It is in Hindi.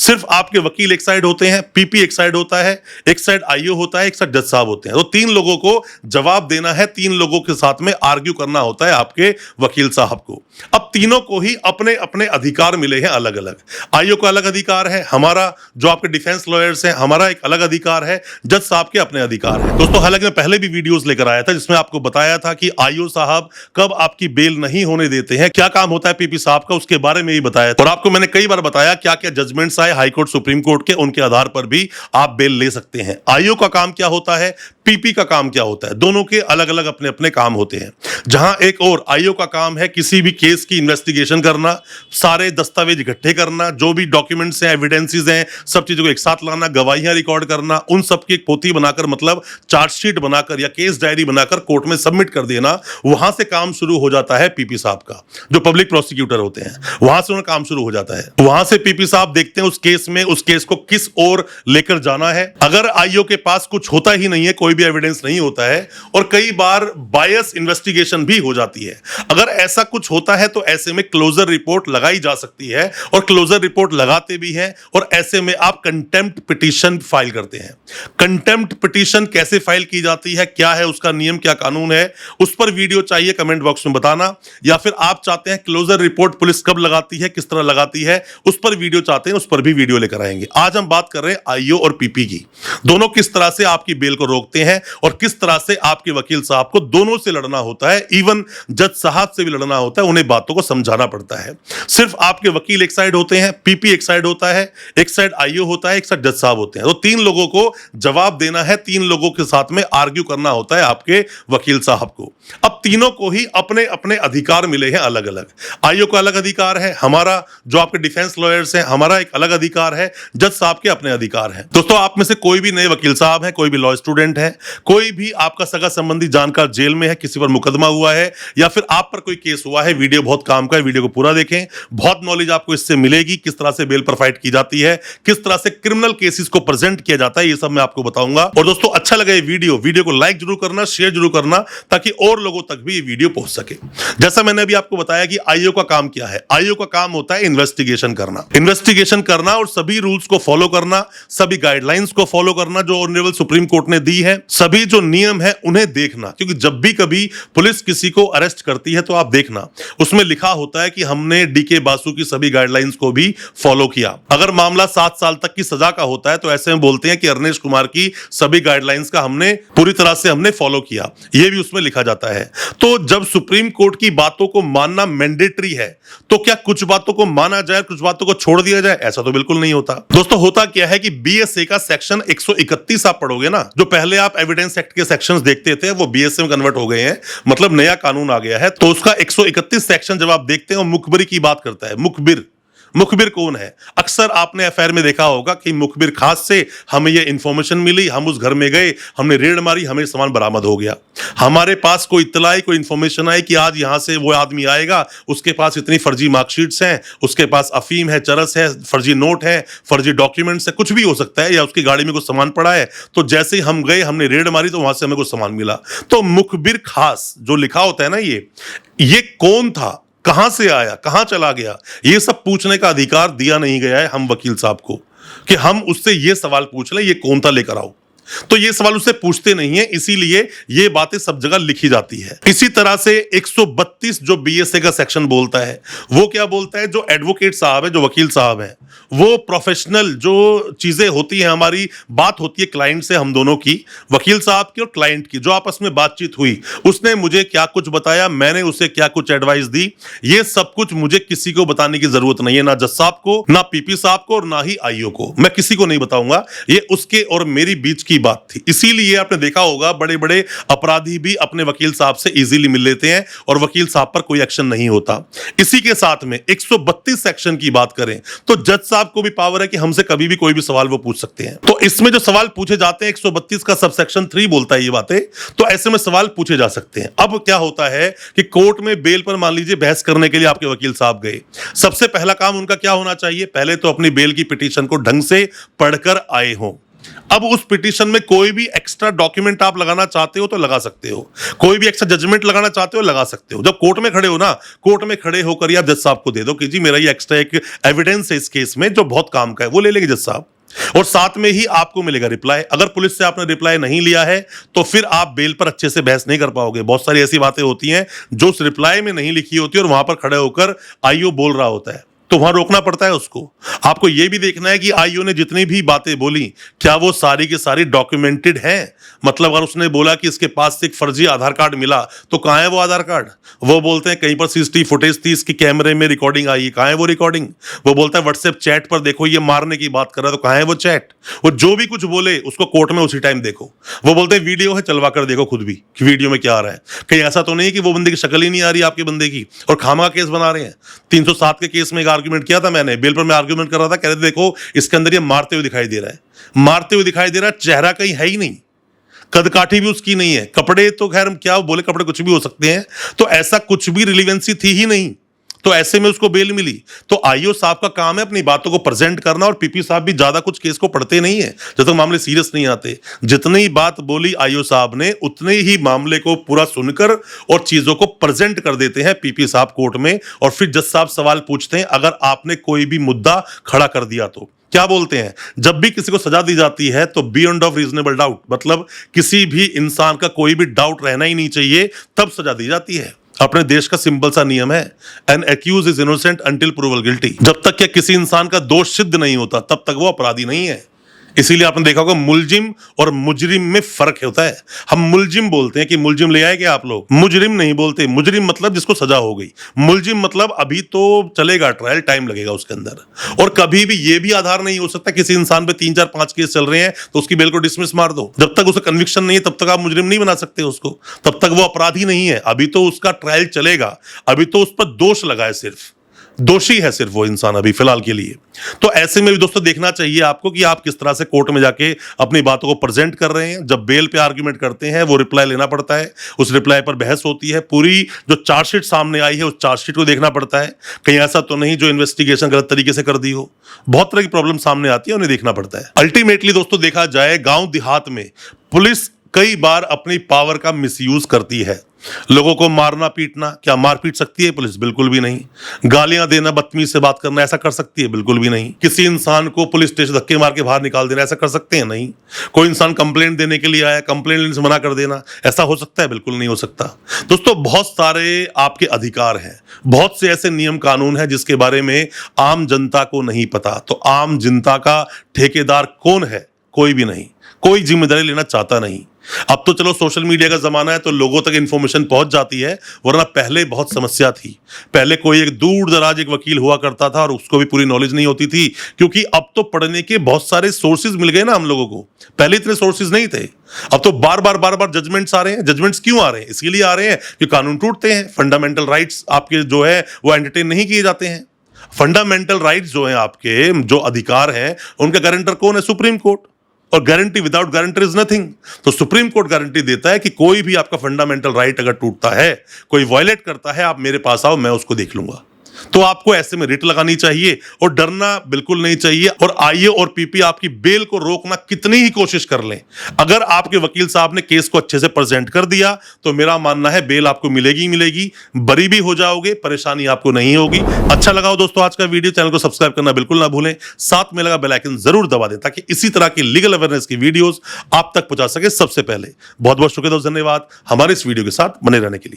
सिर्फ आपके वकील एक साइड होते हैं, पीपी एक साइड होता है, एक साइड आईओ होता है, एक साइड जज साहब होते हैं। तो तीन लोगों को जवाब देना है, तीन लोगों के साथ में आर्ग्यू करना होता है आपके वकील साहब को। अब तीनों को ही अपने अपने अधिकार मिले हैं अलग अलग। आईओ का अलग अधिकार है, हमारा जो आपके डिफेंस लॉयर्स हैं हमारा एक अलग अधिकार है, जज साहब के अपने अधिकार है। दोस्तों हालांकि मैं पहले भी वीडियोस लेकर आया था जिसमें आपको बताया था कि आईओ साहब कब आपकी बेल नहीं होने देते हैं, क्या काम होता है पीपी साहब का, उसके बारे में ही बताया। और आपको मैंने कई बार बताया क्या क्या जजमेंट्स आए हाई कोर्ट सुप्रीम कोर्ट के, उनके आधार पर भी आप बेल ले सकते हैं। आईओ का काम क्या होता है, पीपी का काम क्या होता है, दोनों के अलग अलग अपने अपने काम होते हैं। जहां एक और आईओ का काम है किसी भी केस की इन्वेस्टिगेशन करना, सारे दस्तावेज इकट्ठे करना, जो भी डॉक्यूमेंट्स हैं एविडेंसेस हैं सब चीजों को एक साथ लाना, गवाहियां रिकॉर्ड करना, उन सब की एक पोथी बनाकर मतलब चार्जशीट बनाकर या केस डायरी बनाकर कोर्ट में सबमिट कर देना। वहां से काम शुरू हो जाता है पीपी साहब का, जो पब्लिक प्रोसिक्यूटर होते हैं वहां से उनका काम शुरू हो जाता है। वहां से पीपी साहब देखते हैं उस केस में उस केस को किस ओर लेकर जाना है। अगर आईओ के पास कुछ होता ही नहीं है, कोई भी एविडेंस नहीं होता है और कई बार बायस इन्वेस्टिगेशन भी हो जाती है, अगर ऐसा कुछ होता है तो ऐसे में क्लोजर रिपोर्ट लगाई जा सकती है और क्लोजर रिपोर्ट लगाते भी हैं और ऐसे में आप कंटेम्प्ट पिटीशन फाइल करते हैं। कंटेम्प्ट पिटीशन कैसे फाइल की जाती है, क्या है उसका नियम, क्या कानून है, उस पर वीडियो चाहिए कमेंट बॉक्स में बताना, या फिर आप चाहते हैं क्लोजर रिपोर्ट पुलिस कब लगाती है, किस तरह लगाती है, उस पर वीडियो चाहते हैं, उस पर भी वीडियो लेकर आएंगे। आज हम बात कर रहे हैं आईओ और पीपी की, दोनों किस तरह से आपकी बेल को रोकते हैं और किस तरह से आपके वकील साहब को दोनों से लड़ना होता है, इवन जज साहब से भी लड़ना होता है, उन्हें बातों को समझाना पड़ता है। सिर्फ आपके वकील एक साइड होते हैं, पीपी एक साइड होता है, एक साइड आईओ होता है, एक साइड जज साहब होते हैं। तो तीन लोगों को जवाब देना है, तीन लोगों के साथ में आर्ग्यू करना होता है आपके वकील साहब को। अब तीनों को ही अपने अपने अधिकार मिले हैं अलग अलग। आईओ का अलग अधिकार है, हमारा जो आपके डिफेंस लॉयर्स हैं हमारा एक अलग अधिकार है, जज साहब के अपने अधिकार हैं। दोस्तों आप में से कोई भी नए वकील साहब हैं, कोई भी लॉ स्टूडेंट है, कोई भी आपका सगा संबंधी जानकार जेल में है, किसी पर मुकदमा हुआ है या फिर आप पर कोई केस हुआ है, वीडियो बहुत काम का है, वीडियो को पूरा देखें, बहुत नॉलेज आपको इससे मिलेगी। किस तरह से बेल पर फाइट की जाती है, किस तरह से क्रिमिनल केसेस को प्रेजेंट किया जाता है, ये सब मैं आपको बताऊंगा। और दोस्तों अच्छा लगा ये वीडियो को लाइक जरूर करना, शेयर जरूर करना, ताकि और लोगों तक भी ये वीडियो पहुंच सके। जैसा मैंने अभी आपको बताया कि आईओ का काम क्या है, आईओ का काम होता है इन्वेस्टिगेशन करना और सभी रूल्स को फॉलो करना, सभी गाइडलाइंस को फॉलो करना जो ऑनरेबल सुप्रीम कोर्ट ने दी है, सभी जो नियम है उन्हें देखना। क्योंकि जब भी कभी पुलिस किसी को अरेस्ट करती है तो आप देखना उसमें लिखा होता है कि हमने डीके बासु की सभी गाइडलाइंस को भी फॉलो किया। अगर मामला 7 साल तक की सजा का होता है तो ऐसे में बोलते हैं कि अरनेश कुमार की सभी गाइडलाइंस का हमने पूरी तरह से हमने फॉलो किया, यह भी उसमें लिखा जाता है। तो जब सुप्रीम कोर्ट की बातों को मानना मैंडेटरी है तो क्या कुछ बातों को माना जाए, कुछ बातों को छोड़ दिया जाए? ऐसा तो बिल्कुल नहीं होता। दोस्तों होता क्या है कि बीएसए का सेक्शन 131 आप पढ़ोगे ना, जो पहले आप एविडेंस एक्ट के सेक्शंस देखते थे वो बीएसए में कन्वर्ट हो गए हैं, मतलब नया कानून आ गया है। तो उसका 131 सेक्शन जब आप देखते हैं वो मुखबिरी की बात करता है। मुखबिर कौन है? अक्सर आपने एफआईआर में देखा होगा कि मुखबिर खास से हमें ये इंफॉर्मेशन मिली, हम उस घर में गए, हमने रेड मारी, हमें सामान बरामद हो गया, हमारे पास कोई इत्तला आई, कोई इंफॉर्मेशन आई कि आज यहां से वो आदमी आएगा, उसके पास इतनी फर्जी मार्कशीट्स हैं, उसके पास अफीम है, चरस है, फर्जी नोट है, फर्जी डॉक्यूमेंट्स है, कुछ भी हो सकता है, या उसकी गाड़ी में कुछ सामान पड़ा है। तो जैसे ही हम गए, हमने रेड मारी तो वहां से हमें कुछ सामान मिला। तो मुखबिर खास जो लिखा होता है ना, ये कौन था, कहां से आया, कहां चला गया, ये सब पूछने का अधिकार दिया नहीं गया है हम वकील साहब को कि हम उससे ये सवाल पूछ लें ये कौन था, लेकर आओ। तो ये सवाल उससे पूछते नहीं है, इसीलिए ये बातें सब जगह लिखी जाती है। इसी तरह से 132 जो बीएसए का सेक्शन बोलता है वो क्या बोलता है, जो एडवोकेट साहब है, जो वकील साहब है, वो प्रोफेशनल जो चीजें होती हैं, हमारी बात होती है क्लाइंट से, हम दोनों की, वकील साहब की और क्लाइंट की, जो आपस में बातचीत हुई, उसने मुझे क्या कुछ बताया, मैंने उसे क्या कुछ एडवाइस दी, ये सब कुछ मुझे किसी को बताने की जरूरत नहीं है, ना जज साहब को, ना पीपी साहब को और ना ही आईओ को। मैं किसी को नहीं बताऊंगा, ये उसके और मेरी बीच की बात थी। इसीलिए आपने देखा होगा बड़े बड़े अपराधी भी अपने वकील साहब से इजीली मिल लेते हैं और वकील साहब पर कोई एक्शन नहीं होता। इसी के साथ में 132 सेक्शन की बात करें तो जज साहब को भी पावर है कि हमसे कभी भी कोई भी सवाल वो पूछ सकते हैं। तो इसमें जो सवाल पूछे जाते हैं 132 का सबसेक्शन 3 बोलता है ये बातें, तो ऐसे में सवाल पूछे जा सकते हैं। अब क्या होता है कि कोर्ट में बेल पर मान लीजिए बहस करने के लिए आपके वकील साहब गए, सबसे पहला काम उनका क्या होना चाहिए, पहले तो अपनी बेल की पिटीशन को ढंग से पढ़कर आए हों। अब उस पिटीशन में कोई भी एक्स्ट्रा डॉक्यूमेंट आप लगाना चाहते हो तो लगा सकते हो, कोई भी एक्स्ट्रा जजमेंट लगाना चाहते हो लगा सकते हो। जब कोर्ट में खड़े हो ना, कोर्ट में खड़े होकर आप जज साहब को दे दो कि जी मेरा ये एक्स्ट्रा एक एविडेंस है इस केस में जो बहुत काम का है, वो ले लेंगे जज साहब, और साथ में ही आपको मिलेगा रिप्लाई। अगर पुलिस से आपने रिप्लाई नहीं लिया है तो फिर आप बेल पर अच्छे से बहस नहीं कर पाओगे। बहुत सारी ऐसी बातें होती हैं जो उस रिप्लाई में नहीं लिखी होती और वहां पर खड़े होकर आईओ बोल रहा होता है, तो वहां रोकना पड़ता है उसको। आपको यह भी देखना है कि आईओ ने जितनी भी बातें बोली क्या वो सारी की सारी डॉक्यूमेंटेड हैं। मतलब अगर उसने बोला कि इसके पास से एक फर्जी आधार कार्ड मिला, तो कहां है वो आधार कार्ड? वो बोलते हैं कहीं पर सीसीटीवी फुटेज थी, इसकी कैमरे में रिकॉर्डिंग आई, कहां है वो रिकॉर्डिंग? वो बोलता है व्हाट्सएप चैट पर देखो ये मारने की बात कर रहा है, तो कहां है वो चैट? वो जो भी कुछ बोले उसको कोर्ट में उसी टाइम देखो। वो बोलते हैं वीडियो है, चलवा कर देखो खुद भी कि वीडियो में क्या आ रहा है। कहीं ऐसा तो नहीं कि वो बंदे की शक्ल ही नहीं आ रही आपके बंदे की और खामा केस बना रहे हैं। 307 के केस में एक आर्ग्यूमेंट किया था मैंने, बेल पर मैं आर्ग्यूमेंट कर रहा था, कह रहे थे देखो इसके अंदर ये मारते हुए दिखाई दे रहा है, मारते हुए दिखाई दे रहा है, चेहरा कहीं है ही नहीं, कदकाठी भी उसकी नहीं है, कपड़े तो खैर हम क्या बोले, कपड़े कुछ भी हो सकते हैं, तो ऐसा कुछ भी रिलीवेंसी थी ही नहीं, तो ऐसे में उसको बेल मिली। तो आईओ साहब का काम है अपनी बातों को प्रेजेंट करना, और पीपी साहब भी ज्यादा कुछ केस को पढ़ते नहीं है जब तक मामले सीरियस नहीं आते। जितनी बात बोली आईओ साहब ने उतने ही मामले को पूरा सुनकर और चीजों को प्रेजेंट कर देते हैं पीपी साहब कोर्ट में, और फिर जज साहब सवाल पूछते हैं अगर आपने कोई भी मुद्दा खड़ा कर दिया तो। क्या बोलते हैं, जब भी किसी को सजा दी जाती है तो बियॉन्ड ऑफ रीजनेबल डाउट, मतलब किसी भी इंसान का कोई भी डाउट रहना ही नहीं चाहिए, तब सजा दी जाती है। अपने देश का सिंपल सा नियम है, an accused is innocent until proven guilty. जब तक क्या किसी इंसान का दोष सिद्ध नहीं होता तब तक वो अपराधी नहीं है। इसीलिए आपने देखा होगा मुलजिम और मुजरिम में फर्क होता है। हम मुलजिम बोलते हैं कि मुलजिम ले आए क्या आप लोग, मुजरिम नहीं बोलते। मुजरिम मतलब जिसको सजा हो गई, मुलजिम मतलब अभी तो चलेगा ट्रायल, टाइम लगेगा उसके अंदर। और कभी भी ये भी आधार नहीं हो सकता किसी इंसान पे 3 4 5 केस चल रहे हैं तो उसकी बेल को डिसमिस मार दो। जब तक उसका कन्विक्शन नहीं है तब तक आप मुजरिम नहीं बना सकते उसको, तब तक वो अपराधी नहीं है। अभी तो उसका ट्रायल चलेगा, अभी तो उस पर दोष लगा है, सिर्फ दोषी है सिर्फ वो इंसान अभी फिलहाल के लिए। तो ऐसे में भी दोस्तों देखना चाहिए आपको कि आप किस तरह से कोर्ट में जाके अपनी बातों को प्रेजेंट कर रहे हैं। जब बेल पे आर्ग्यूमेंट करते हैं वो रिप्लाई लेना पड़ता है, उस रिप्लाई पर बहस होती है, पूरी जो चार्जशीट सामने आई है उस चार्जशीट को देखना पड़ता है, कहीं ऐसा तो नहीं जो इन्वेस्टिगेशन गलत तरीके से कर दी हो। बहुत तरह की प्रॉब्लम सामने आती है, उन्हें देखना पड़ता है। अल्टीमेटली दोस्तों देखा जाए गांव देहात में पुलिस कई बार अपनी पावर का मिसयूज करती है। लोगों को मारना पीटना, क्या मार पीट सकती है पुलिस? बिल्कुल भी नहीं। गालियां देना, बदतमीज से बात करना, ऐसा कर सकती है? बिल्कुल भी नहीं। किसी इंसान को पुलिस स्टेशन धक्के मार के बाहर निकाल देना, ऐसा कर सकते हैं? नहीं। कोई इंसान कंप्लेंट देने के लिए आया, कंप्लेंट लेने से मना कर देना, ऐसा हो सकता है? बिल्कुल नहीं हो सकता। दोस्तों बहुत सारे आपके अधिकार हैं, बहुत से ऐसे नियम कानून हैं जिसके बारे में आम जनता को नहीं पता। तो आम जनता का ठेकेदार कौन है? कोई भी नहीं, कोई जिम्मेदारी लेना चाहता नहीं। अब तो चलो सोशल मीडिया का जमाना है तो लोगों तक इंफॉर्मेशन पहुंच जाती है, वरना पहले बहुत समस्या थी। पहले कोई एक दूर दराज एक वकील हुआ करता था और उसको भी पूरी नॉलेज नहीं होती थी, क्योंकि अब तो पढ़ने के बहुत सारे सोर्सेज मिल गए ना हम लोगों को, पहले इतने सोर्सेज नहीं थे। अब तो बार बार जजमेंट्स आ रहे हैं। जजमेंट्स क्यों आ रहे हैं? इसलिए आ रहे हैं कि कानून टूटते हैं, फंडामेंटल राइट्स आपके जो है वो एंटरटेन नहीं किए जाते हैं। फंडामेंटल राइट्स जो है आपके, जो अधिकार हैं, उनका गारंटर कौन है? Supreme court. और guarantee without guarantor is nothing. तो सुप्रीम कोर्ट गारंटी देता है कि कोई भी आपका फंडामेंटल राइट अगर टूटता है, कोई वायलेट करता है, आप मेरे पास आओ, मैं उसको देख लूंगा। तो आपको ऐसे में रिट लगानी चाहिए और डरना बिल्कुल नहीं चाहिए। और आईए और पीपी आपकी बेल को रोकना कितनी ही कोशिश कर लें, अगर आपके वकील साहब ने केस को अच्छे से प्रेजेंट कर दिया तो मेरा मानना है बेल आपको मिलेगी ही मिलेगी, बरी भी हो जाओगे, परेशानी आपको नहीं होगी। अच्छा लगा हो दोस्तों आज का वीडियो, चैनल को सब्सक्राइब करना बिल्कुल ना भूलें, साथ में लगा बेल आइकन जरूर दबा दें ताकि इसी तरह की लीगल अवेयरनेस की वीडियोस आप तक पहुंचा सके सबसे पहले। बहुत बहुत शुक्रिया दोस्तों, धन्यवाद हमारे इस वीडियो के साथ बने रहने के लिए।